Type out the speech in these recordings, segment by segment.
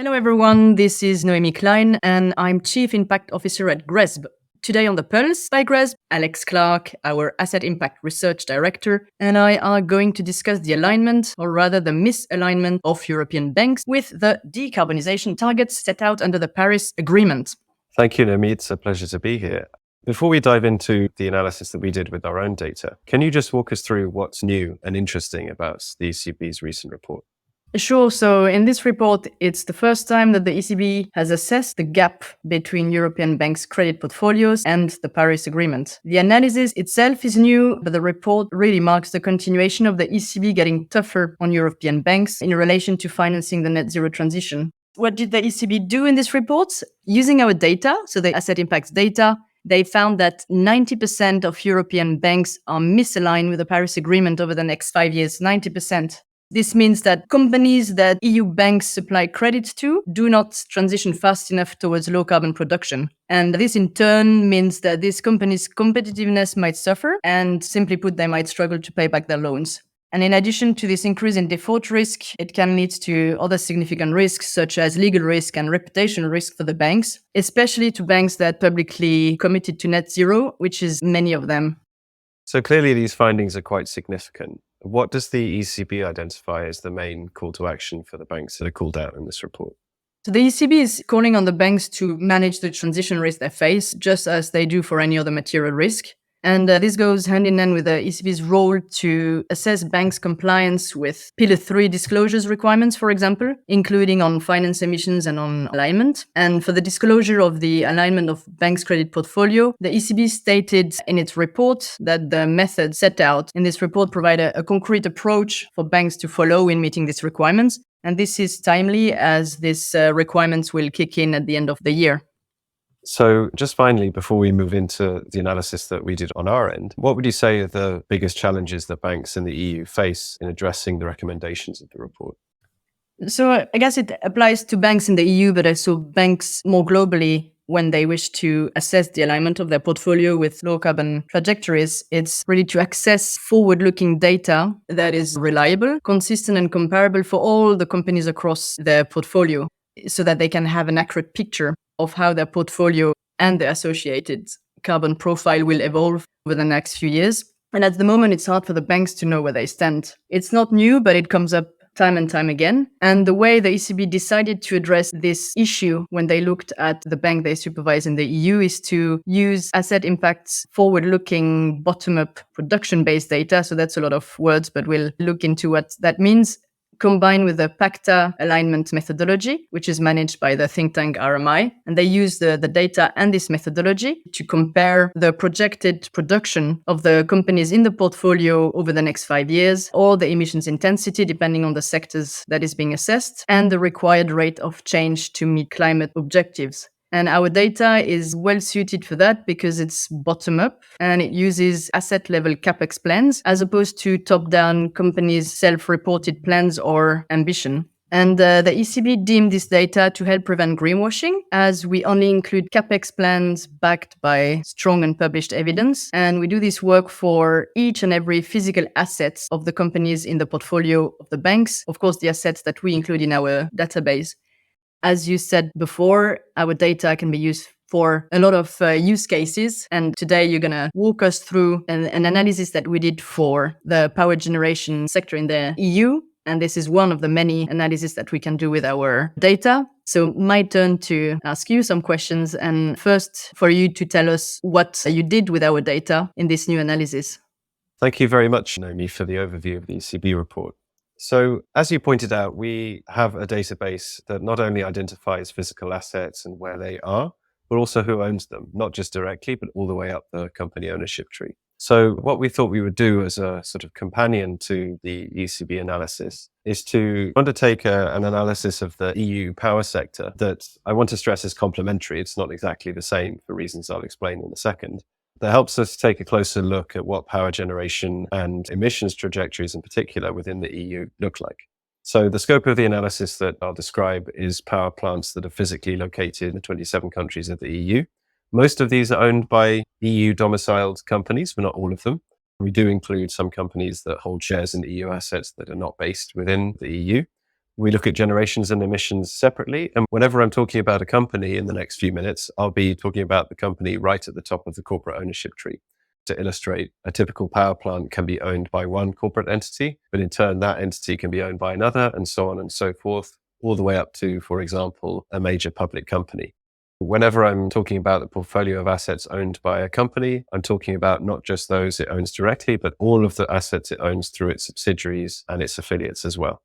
Hello everyone, this is Noemie Klein and I'm Chief Impact Officer at GRESB. Today on the Pulse by GRESB, Alex Clark, our Asset Impact Research Director, and I are going to discuss the alignment, or rather the misalignment of European banks with the decarbonization targets set out under the Paris Agreement. Thank you, Noemie. It's a pleasure to be here. Before we dive into the analysis that we did with our own data, can you just walk us through what's new and interesting about the ECB's recent report? Sure. So in this report, it's the first time that the ECB has assessed the gap between European banks' credit portfolios and the Paris Agreement. The analysis itself is new, but the report really marks the continuation of the ECB getting tougher on European banks in relation to financing the net zero transition. What did the ECB do in this report? Using our data, so the asset impacts data, they found that 90% of European banks are misaligned with the Paris Agreement over the next 5 years, 90%. This means that companies that EU banks supply credit to do not transition fast enough towards low carbon production. And this in turn means that these companies' competitiveness might suffer, and simply put, they might struggle to pay back their loans. And in addition to this increase in default risk, it can lead to other significant risks such as legal risk and reputational risk for the banks, especially to banks that publicly committed to net zero, which is many of them. So clearly these findings are quite significant. What does the ECB identify as the main call to action for the banks that are called out in this report? So the ECB is calling on the banks to manage the transition risk they face, just as they do for any other material risk. And this goes hand in hand with the ECB's role to assess banks' compliance with Pillar 3 disclosures requirements, for example, including on finance emissions and on alignment. And for the disclosure of the alignment of banks' credit portfolio, the ECB stated in its report that the methods set out in this report provide a concrete approach for banks to follow in meeting these requirements. And this is timely as these requirements will kick in at the end of the year. So just finally, before we move into the analysis that we did on our end, what would you say are the biggest challenges that banks in the EU face in addressing the recommendations of the report? So I guess it applies to banks in the EU, but also banks more globally when they wish to assess the alignment of their portfolio with low carbon trajectories. It's really to access forward-looking data that is reliable, consistent and comparable for all the companies across their portfolio, so that they can have an accurate picture of how their portfolio and the associated carbon profile will evolve over the next few years. And at the moment, it's hard for the banks to know where they stand. It's not new, but it comes up time and time again. And the way the ECB decided to address this issue when they looked at the bank they supervise in the EU is to use asset impacts forward-looking bottom-up production-based data. So that's a lot of words, but we'll look into what that means, combined with the PACTA alignment methodology, which is managed by the think tank RMI. And they use the data and this methodology to compare the projected production of the companies in the portfolio over the next 5 years, or the emissions intensity, depending on the sectors that is being assessed, and the required rate of change to meet climate objectives. And our data is well suited for that because it's bottom up and it uses asset level capex plans as opposed to top down companies' self-reported plans or ambition. And the ECB deemed this data to help prevent greenwashing, as we only include capex plans backed by strong and published evidence. And we do this work for each and every physical assets of the companies in the portfolio of the banks. Of course, the assets that we include in our database. As you said before, our data can be used for a lot of use cases. And today you're going to walk us through an analysis that we did for the power generation sector in the EU. And this is one of the many analyses that we can do with our data. So my turn to ask you some questions. And first, for you to tell us what you did with our data in this new analysis. Thank you very much, Noemie, for the overview of the ECB report. So as you pointed out, we have a database that not only identifies physical assets and where they are, but also who owns them, not just directly, but all the way up the company ownership tree. So what we thought we would do as a sort of companion to the ECB analysis is to undertake an analysis of the EU power sector that I want to stress is complementary. It's not exactly the same for reasons I'll explain in a second. That helps us take a closer look at what power generation and emissions trajectories in particular within the EU look like. So the scope of the analysis that I'll describe is power plants that are physically located in the 27 countries of the EU. Most of these are owned by EU domiciled companies, but not all of them. We do include some companies that hold shares in EU assets that are not based within the EU. We look at generations and emissions separately. And whenever I'm talking about a company in the next few minutes, I'll be talking about the company right at the top of the corporate ownership tree. To illustrate, a typical power plant can be owned by one corporate entity, but in turn, that entity can be owned by another, and so on and so forth, all the way up to, for example, a major public company. Whenever I'm talking about the portfolio of assets owned by a company, I'm talking about not just those it owns directly, but all of the assets it owns through its subsidiaries and its affiliates as well.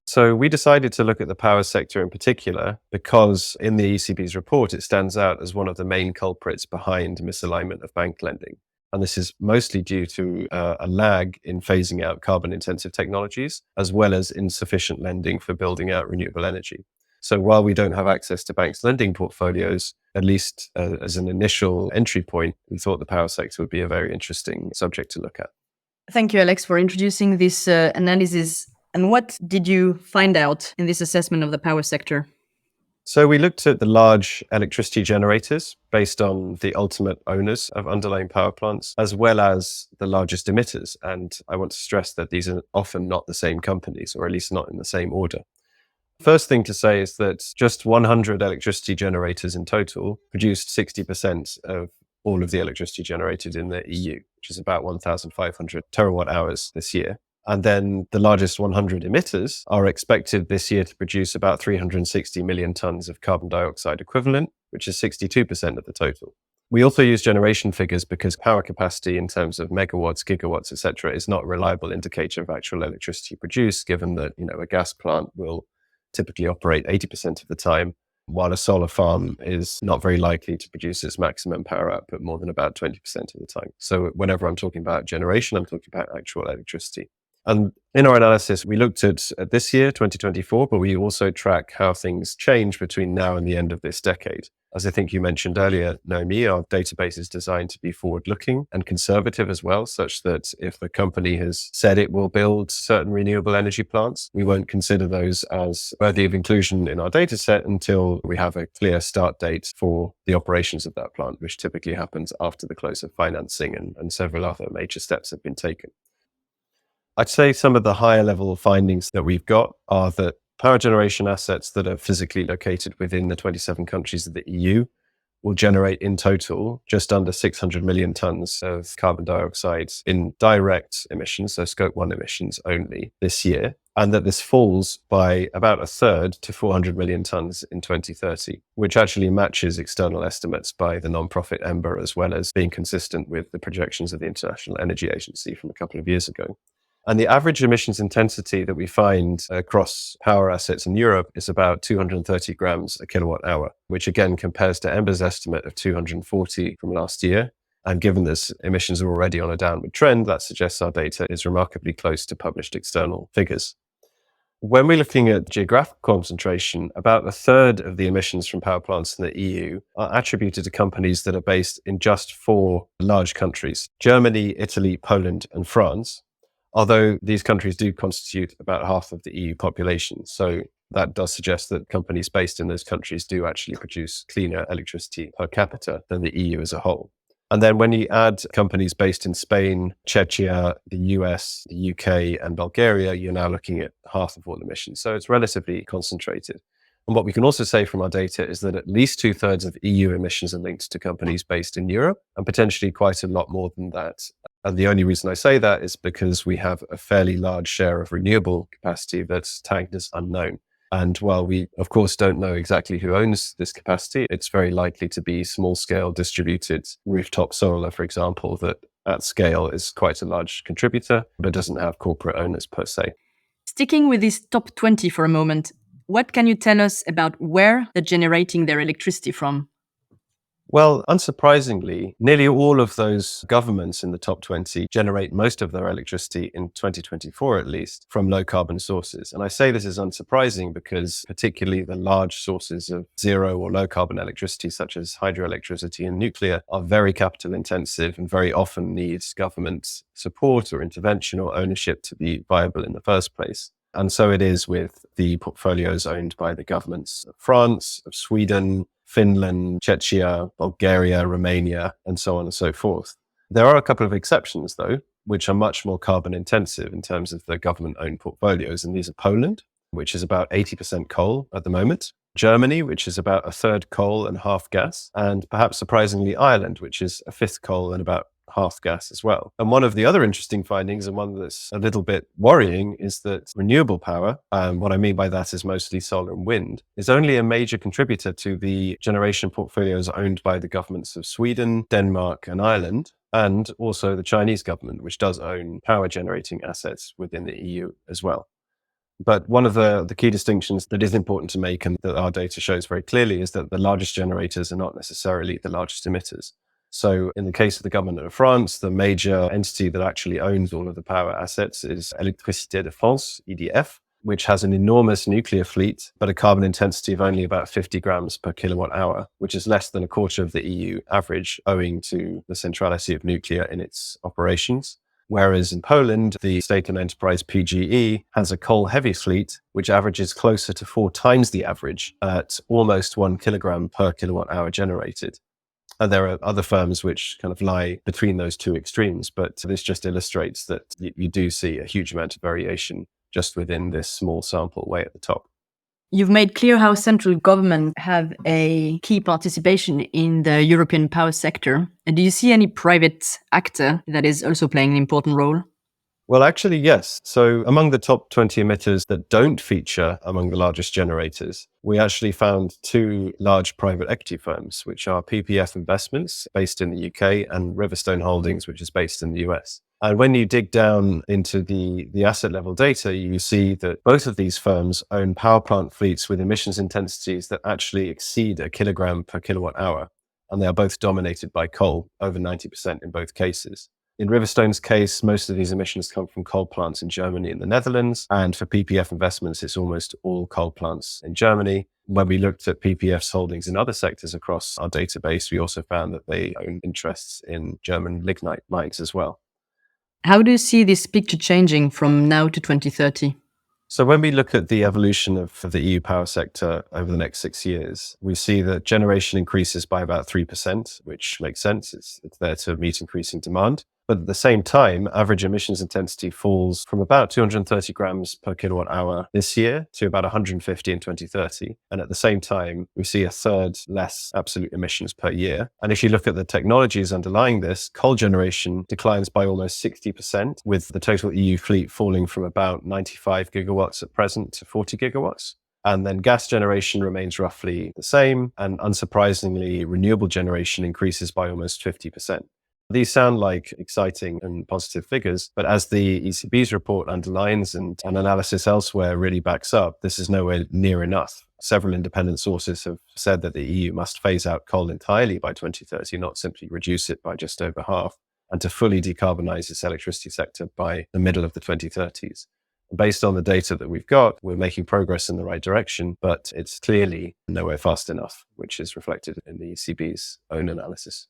So we decided to look at the power sector in particular because in the ECB's report, it stands out as one of the main culprits behind misalignment of bank lending. And this is mostly due to a lag in phasing out carbon-intensive technologies, as well as insufficient lending for building out renewable energy. So while we don't have access to banks' lending portfolios, at least as an initial entry point, we thought the power sector would be a very interesting subject to look at. Thank you, Alex, for introducing this analysis. And what did you find out in this assessment of the power sector? So we looked at the large electricity generators based on the ultimate owners of underlying power plants, as well as the largest emitters. And I want to stress that these are often not the same companies, or at least not in the same order. First thing to say is that just 100 electricity generators in total produced 60% of all of the electricity generated in the EU, which is about 1,500 terawatt hours this year. And then the largest 100 emitters are expected this year to produce about 360 million tons of carbon dioxide equivalent, which is 62% of the total. We also use generation figures because power capacity in terms of megawatts, gigawatts, etc., is not a reliable indicator of actual electricity produced, given that a gas plant will typically operate 80% of the time, while a solar farm is not very likely to produce its maximum power output more than about 20% of the time. So whenever I'm talking about generation, I'm talking about actual electricity. And in our analysis, we looked at this year, 2024, but we also track how things change between now and the end of this decade. As I think you mentioned earlier, Noemie, our database is designed to be forward-looking and conservative as well, such that if the company has said it will build certain renewable energy plants, we won't consider those as worthy of inclusion in our data set until we have a clear start date for the operations of that plant, which typically happens after the close of financing and several other major steps have been taken. I'd say some of the higher level findings that we've got are that power generation assets that are physically located within the 27 countries of the EU will generate in total just under 600 million tons of carbon dioxide in direct emissions, so Scope 1 emissions only this year, and that this falls by about a third to 400 million tons in 2030, which actually matches external estimates by the non-profit EMBA, as well as being consistent with the projections of the International Energy Agency from a couple of years ago. And the average emissions intensity that we find across power assets in Europe is about 230 grams a kilowatt hour, which again compares to EMBA's estimate of 240 from last year. And given this emissions are already on a downward trend, that suggests our data is remarkably close to published external figures. When we're looking at geographic concentration, about a third of the emissions from power plants in the EU are attributed to companies that are based in just 4 large countries: Germany, Italy, Poland, and France. Although these countries do constitute about half of the EU population. So that does suggest that companies based in those countries do actually produce cleaner electricity per capita than the EU as a whole. And then when you add companies based in Spain, Czechia, the US, the UK, and Bulgaria, you're now looking at half of all emissions. So it's relatively concentrated. And what we can also say from our data is that at least 2/3 of EU emissions are linked to companies based in Europe, and potentially quite a lot more than that. And the only reason I say that is because we have a fairly large share of renewable capacity that's tagged as unknown. And while we, of course, don't know exactly who owns this capacity, it's very likely to be small-scale distributed rooftop solar, for example, that at scale is quite a large contributor, but doesn't have corporate owners per se. Sticking with this top 20 for a moment, what can you tell us about where they're generating their electricity from? Well, unsurprisingly, nearly all of those governments in the top 20 generate most of their electricity in 2024, at least, from low carbon sources. And I say this is unsurprising because particularly the large sources of zero or low carbon electricity, such as hydroelectricity and nuclear, are very capital intensive and very often need government support or intervention or ownership to be viable in the first place. And so it is with the portfolios owned by the governments of France, of Sweden, Finland, Czechia, Bulgaria, Romania, and so on and so forth. There are a couple of exceptions, though, which are much more carbon intensive in terms of the government-owned portfolios, and these are Poland, which is about 80% coal at the moment. Germany, which is about a third coal and half gas. And perhaps surprisingly, Ireland, which is a fifth coal and about half gas as well. And one of the other interesting findings, and one that's a little bit worrying, is that renewable power, and what I mean by that is mostly solar and wind, is only a major contributor to the generation portfolios owned by the governments of Sweden, Denmark, and Ireland, and also the Chinese government, which does own power generating assets within the EU as well. But one of the key distinctions that is important to make, and that our data shows very clearly, is that the largest generators are not necessarily the largest emitters. So in the case of the government of France, the major entity that actually owns all of the power assets is Électricité de France, EDF, which has an enormous nuclear fleet, but a carbon intensity of only about 50 grams per kilowatt hour, which is less than a quarter of the EU average, owing to the centrality of nuclear in its operations. Whereas in Poland, the state-owned enterprise PGE has a coal-heavy fleet, which averages closer to 4 times the average at almost 1 kilogram per kilowatt hour generated. And there are other firms which kind of lie between those two extremes, but this just illustrates that you do see a huge amount of variation just within this small sample way at the top. You've made clear how central governments have a key participation in the European power sector. And do you see any private actor that is also playing an important role? Well, actually, yes. So among the top 20 emitters that don't feature among the largest generators, we actually found 2 large private equity firms, which are PPF Investments, based in the UK, and Riverstone Holdings, which is based in the US. And when you dig down into the asset level data, you see that both of these firms own power plant fleets with emissions intensities that actually exceed a kilogram per kilowatt hour. And they are both dominated by coal, over 90% in both cases. In Riverstone's case, most of these emissions come from coal plants in Germany and the Netherlands. And for PPF Investments, it's almost all coal plants in Germany. When we looked at PPF's holdings in other sectors across our database, we also found that they own interests in German lignite mines as well. How do you see this picture changing from now to 2030? So when we look at the evolution of the EU power sector over the next 6 years, we see that generation increases by about 3%, which makes sense. It's there to meet increasing demand. But at the same time, average emissions intensity falls from about 230 grams per kilowatt hour this year to about 150 in 2030. And at the same time, we see a third less absolute emissions per year. And if you look at the technologies underlying this, coal generation declines by almost 60%, with the total EU fleet falling from about 95 gigawatts at present to 40 gigawatts. And then gas generation remains roughly the same. And unsurprisingly, renewable generation increases by almost 50%. These sound like exciting and positive figures, but as the ECB's report underlines and an analysis elsewhere really backs up, this is nowhere near enough. Several independent sources have said that the EU must phase out coal entirely by 2030, not simply reduce it by just over half, and to fully decarbonize its electricity sector by the middle of the 2030s. Based on the data that we've got, we're making progress in the right direction, but it's clearly nowhere fast enough, which is reflected in the ECB's own analysis.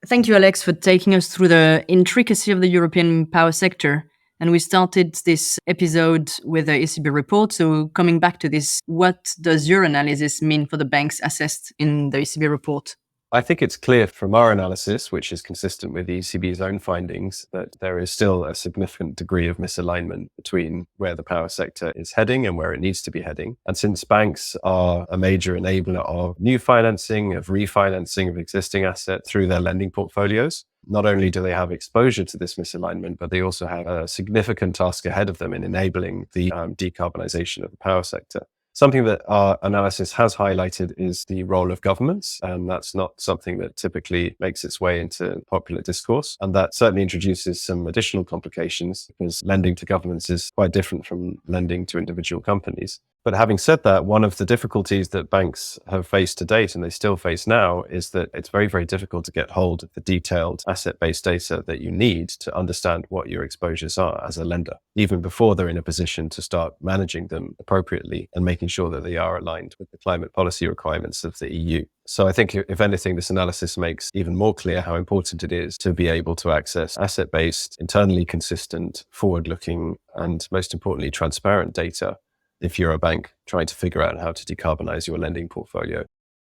Thank you, Alex, for taking us through the intricacy of the European power sector. And we started this episode with the ECB report. So coming back to this, what does your analysis mean for the banks assessed in the ECB report? I think it's clear from our analysis, which is consistent with the ECB's own findings, that there is still a significant degree of misalignment between where the power sector is heading and where it needs to be heading. And since banks are a major enabler of new financing, of refinancing of existing assets through their lending portfolios, not only do they have exposure to this misalignment, but they also have a significant task ahead of them in enabling the decarbonization of the power sector. Something that our analysis has highlighted is the role of governments, and that's not something that typically makes its way into popular discourse. And that certainly introduces some additional complications because lending to governments is quite different from lending to individual companies. But having said that, one of the difficulties that banks have faced to date, and they still face now, is that it's very, very difficult to get hold of the detailed asset-based data that you need to understand what your exposures are as a lender, even before they're in a position to start managing them appropriately and making sure that they are aligned with the climate policy requirements of the EU. So I think, if anything, this analysis makes even more clear how important it is to be able to access asset-based, internally consistent, forward-looking, and most importantly, transparent data if you're a bank trying to figure out how to decarbonize your lending portfolio.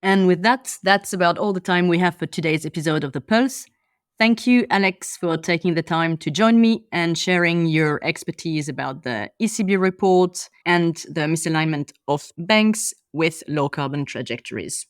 And with that, that's about all the time we have for today's episode of The Pulse. Thank you, Alex, for taking the time to join me and sharing your expertise about the ECB report and the misalignment of banks with low carbon trajectories.